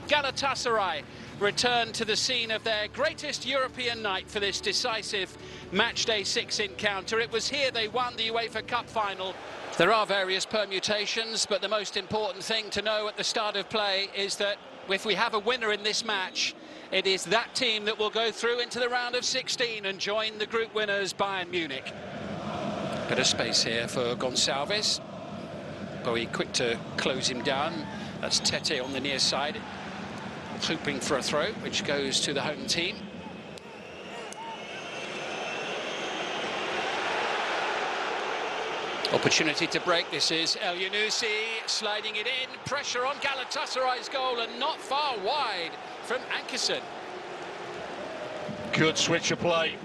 Galatasaray return to the scene of their greatest European night for this decisive matchday 6 encounter. It was here they won the UEFA Cup final. There are various permutations, but the most important thing to know at the start of play is that if we have a winner in this match, it is that team that will go through into the round of 16 and join the group winners Bayern Munich. Bit of space here for Gonçalves. Bowie quick to close him down. That's Tete on the near side, hoping for a throw, which goes to the home team. Opportunity to break. This is El Yunusi sliding it in. Pressure on Galatasaray's goal and not far wide from Ankersen. Good switch of play.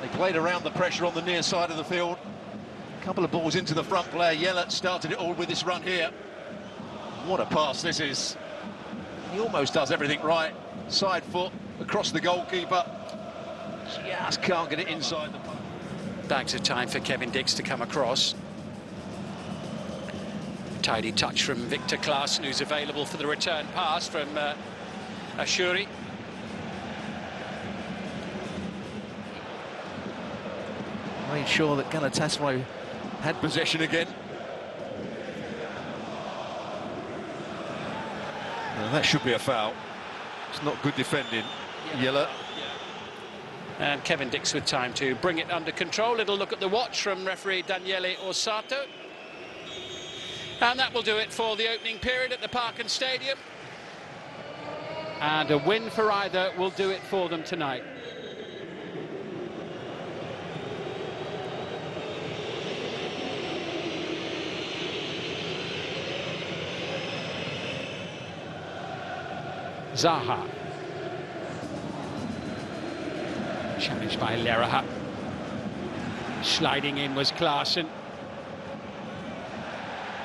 They played around the pressure on the near side of the field. A couple of balls into the front player. Yellett started it all with this run here. What a pass this is. He almost does everything right. Side foot across the goalkeeper. Just can't get it inside the post. Bags of time for Kevin Dix to come across. Tidy touch from Victor Claesson, who's available for the return pass from Ashuri. Made sure that Galatasaray had possession again. Well, that should be a foul. It's not good defending. Yellow. And Kevin Dix with time to bring it under control. Little look at the watch from referee Daniele Orsato. And that will do it for the opening period at the Parken Stadium. And a win for either will do it for them tonight. Zaha. Challenged by Leraha. Sliding in was Claesson.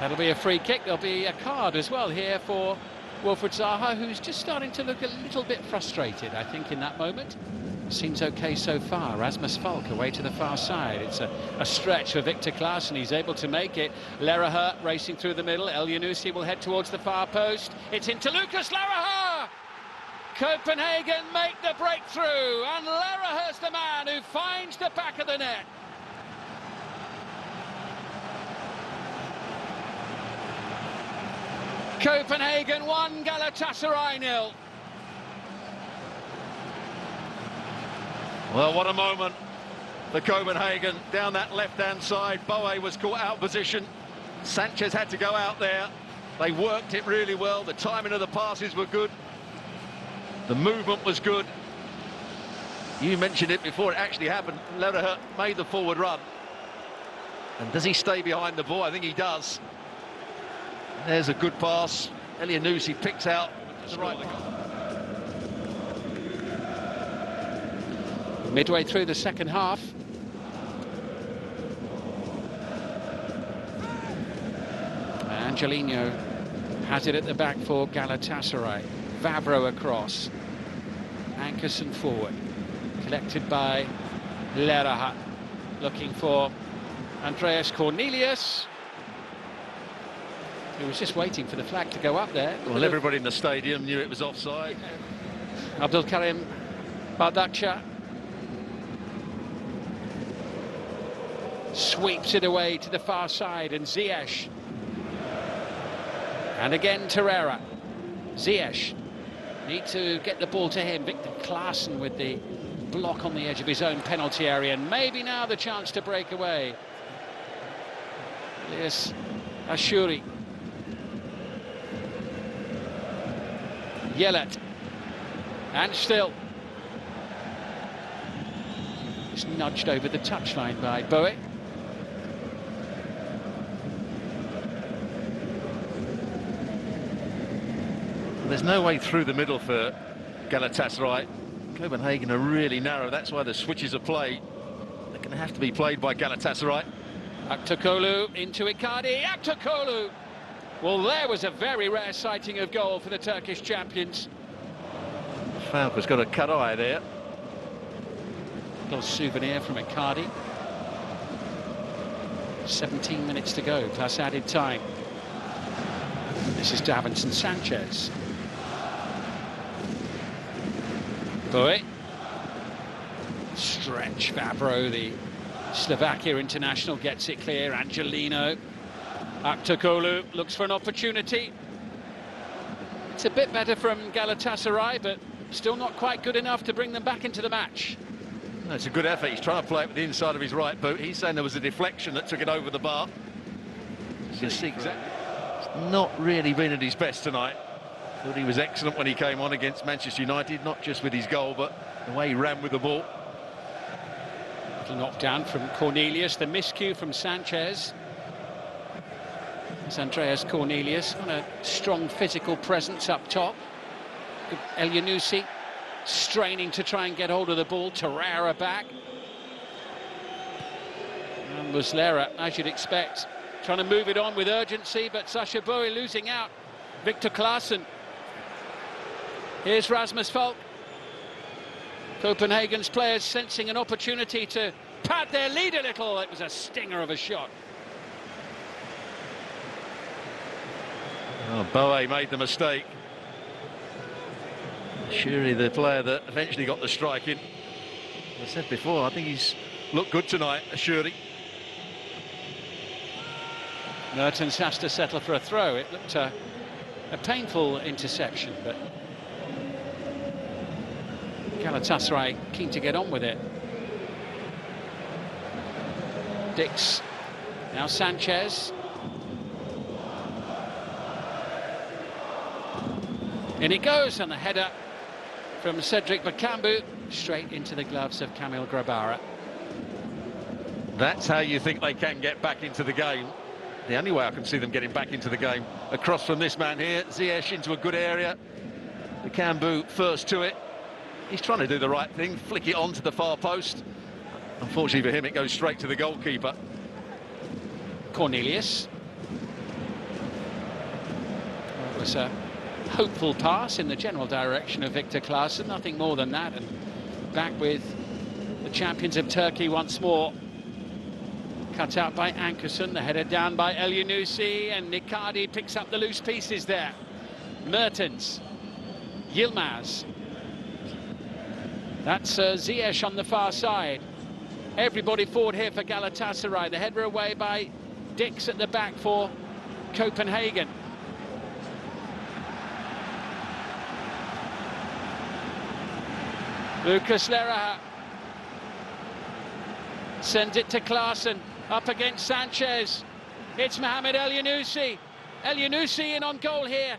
That'll be a free kick. There'll be a card as well here for Wilfried Zaha, who's just starting to look a little bit frustrated, I think, in that moment. Seems okay so far. Rasmus Falk away to the far side. It's a stretch for Victor Claesson. He's able to make it. Leraha racing through the middle. El Yunusi will head towards the far post. It's into Lucas Leraha! Copenhagen make the breakthrough, and Leraha's the man who finds the back of the net. Copenhagen 1, Galatasaray 0. Well, what a moment for Copenhagen down that left-hand side. Bowie was caught out of position. Sanchez had to go out there. They worked it really well. The timing of the passes were good. The movement was good. You mentioned it before it actually happened. Leraha made the forward run. And does he stay behind the ball? I think he does. There's a good pass. El Yunusi picks out the right. Midway through the second half. Angelino has it at the back for Galatasaray. Vavro across. Ankersen forward. Collected by Leraha. Looking for Andreas Cornelius, who was just waiting for the flag to go up there. Well, everybody in the stadium knew it was offside. Abdulkarim Bardakcha sweeps it away to the far side, and Ziyech. And again Torreira. Ziyech need to get the ball to him. Victor Claesson with the block on the edge of his own penalty area, and maybe now the chance to break away. Yes, Ashuri. Yellett. And still. It's nudged over the touchline by Bowie. There's no way through the middle for Galatasaray. Copenhagen are really narrow. That's why the switches of play are going to have to be played by Galatasaray. Aktokolu into Icardi. Aktokolu! Well, there was a very rare sighting of goal for the Turkish champions. Falco's got a cut eye there. Little souvenir from Icardi. 17 minutes to go, plus added time. This is Davinson Sanchez. Boy. Stretch Vavro, the Slovakia international, gets it clear. Angelino. Aktogolu looks for an opportunity. It's a bit better from Galatasaray, but still not quite good enough to bring them back into the match. That's a good effort. He's trying to play it with the inside of his right boot. He's saying there was a deflection that took it over the bar. You can see exactly. He's not really been at his best tonight. Thought he was excellent when he came on against Manchester United, not just with his goal, but the way he ran with the ball. Little knockdown from Cornelius, the miscue from Sanchez. It's Andreas Cornelius on a strong physical presence up top. El Yunusi straining to try and get hold of the ball. Torreira back. And Muslera, as you'd expect, trying to move it on with urgency, but Sacha Boey losing out. Victor Claesson. Here's Rasmus Falk. Copenhagen's players sensing an opportunity to pad their lead a little. It was a stinger of a shot. Oh, Boey made the mistake. Surely the player that eventually got the strike in. As I said before, I think he's looked good tonight, Ashuri. Mertens has to settle for a throw. It looked a painful interception, but Galatasaray keen to get on with it. Dix, now Sanchez. In it goes, and the header from Cedric Bakambu straight into the gloves of Kamil Grabara. That's how you think they can get back into the game. The only way I can see them getting back into the game. Across from this man here, Ziyech into a good area. Bakambu first to it. He's trying to do the right thing, flick it on to the far post. Unfortunately for him, it goes straight to the goalkeeper. Cornelius. Well, it was a hopeful pass in the general direction of Victor Claesson, nothing more than that, and back with the champions of Turkey once more. Cut out by Ankerson, the header down by El Yunusi, and Icardi picks up the loose pieces there. Mertens, Yilmaz. That's Ziyech on the far side. Everybody forward here for Galatasaray. The header away by Dix at the back for Copenhagen. Lucas Leraha sends it to Claesson, up against Sanchez. It's Mohamed El Yunusi. El Yunusi in on goal here.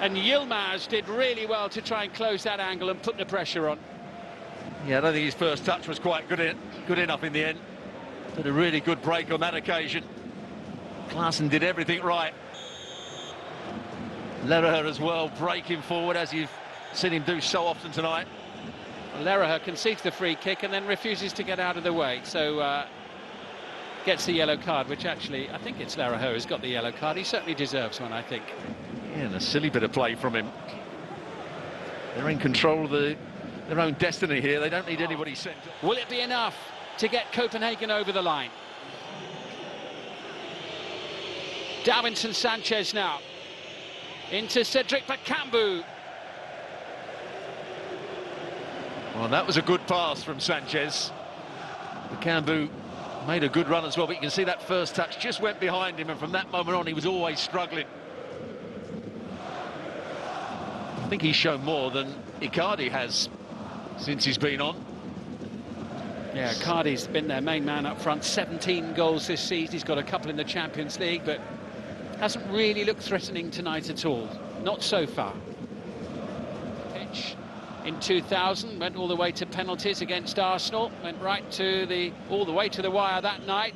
And Yilmaz did really well to try and close that angle and put the pressure on. Yeah, I don't think his first touch was quite good enough in the end. Did a really good break on that occasion. Claesson did everything right. Leraha as well, breaking forward, as you've seen him do so often tonight. Leraha concedes the free kick and then refuses to get out of the way, so gets the yellow card, which actually, I think it's Leraha who's got the yellow card. He certainly deserves one, I think. Yeah, and a silly bit of play from him. They're in control of their own destiny here. They don't need anybody sent. Will it be enough to get Copenhagen over the line? Davinson Sanchez now. Into Cedric Bakambu. Well, that was a good pass from Sanchez. Bakambu made a good run as well, but you can see that first touch just went behind him, and from that moment on he was always struggling. I think he's shown more than Icardi has since he's been on. Yeah, Icardi's been their main man up front, 17 goals this season. He's got a couple in the Champions League, but hasn't really looked threatening tonight at all. Not so far. Pitch in 2000, went all the way to penalties against Arsenal, went right to all the way to the wire that night.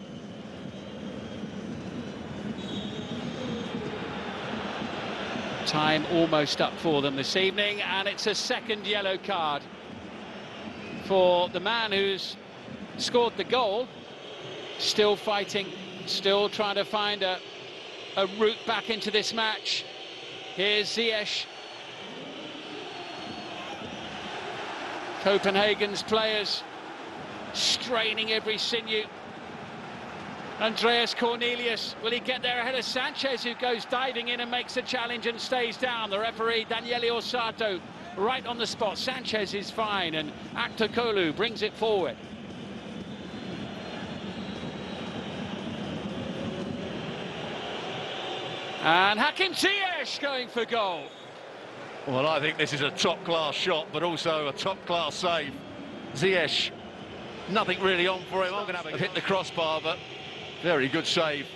Time almost up for them this evening, and it's a second yellow card for the man who's scored the goal. Still fighting, still trying to find a route back into this match. Here's Ziyech. Copenhagen's players straining every sinew. Andreas Cornelius, will he get there ahead of Sanchez, who goes diving in and makes a challenge and stays down? The referee, Daniele Orsato, right on the spot. Sanchez is fine, and Aktokolu brings it forward. And Hakim Ziyech going for goal. Well, I think this is a top-class shot, but also a top-class save. Ziyech, nothing really on for him. I'm going to have hit the crossbar, but very good save.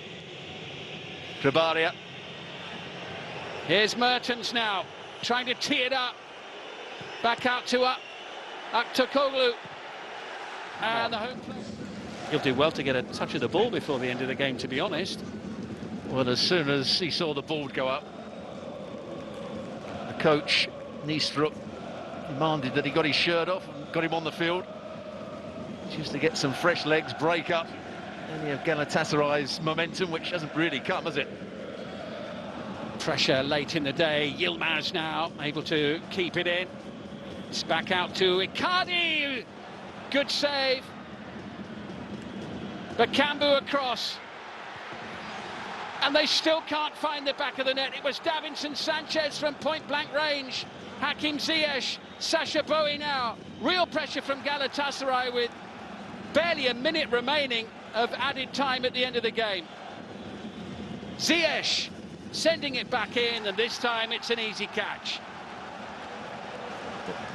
Trabaria. Here's Mertens now, trying to tee it up. Back out to Aktokolu. And the home player. He'll do well to get a touch of the ball before the end of the game, to be honest. Well, as soon as he saw the ball go up, the coach, Niestrup, demanded that he got his shirt off and got him on the field. Just to get some fresh legs, break up any of Galatasaray's momentum, which hasn't really come, has it? Pressure late in the day. Yilmaz now able to keep it in. It's back out to Icardi. Good save. Bakambu across. And they still can't find the back of the net. It was Davinson Sanchez from point-blank range. Hakim Ziyech, Sacha Boey now. Real pressure from Galatasaray with barely a minute remaining of added time at the end of the game. Ziyech sending it back in, and this time it's an easy catch.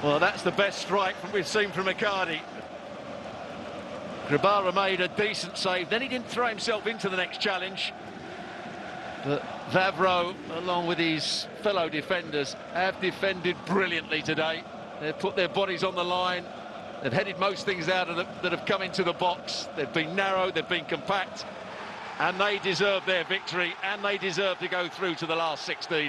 Well, that's the best strike we've seen from Icardi. Grabara made a decent save, then he didn't throw himself into the next challenge. But Vavro, along with his fellow defenders, have defended brilliantly today. They've put their bodies on the line. They've headed most things out of that have come into the box. They've been narrow, they've been compact, and they deserve their victory, and they deserve to go through to the last 16.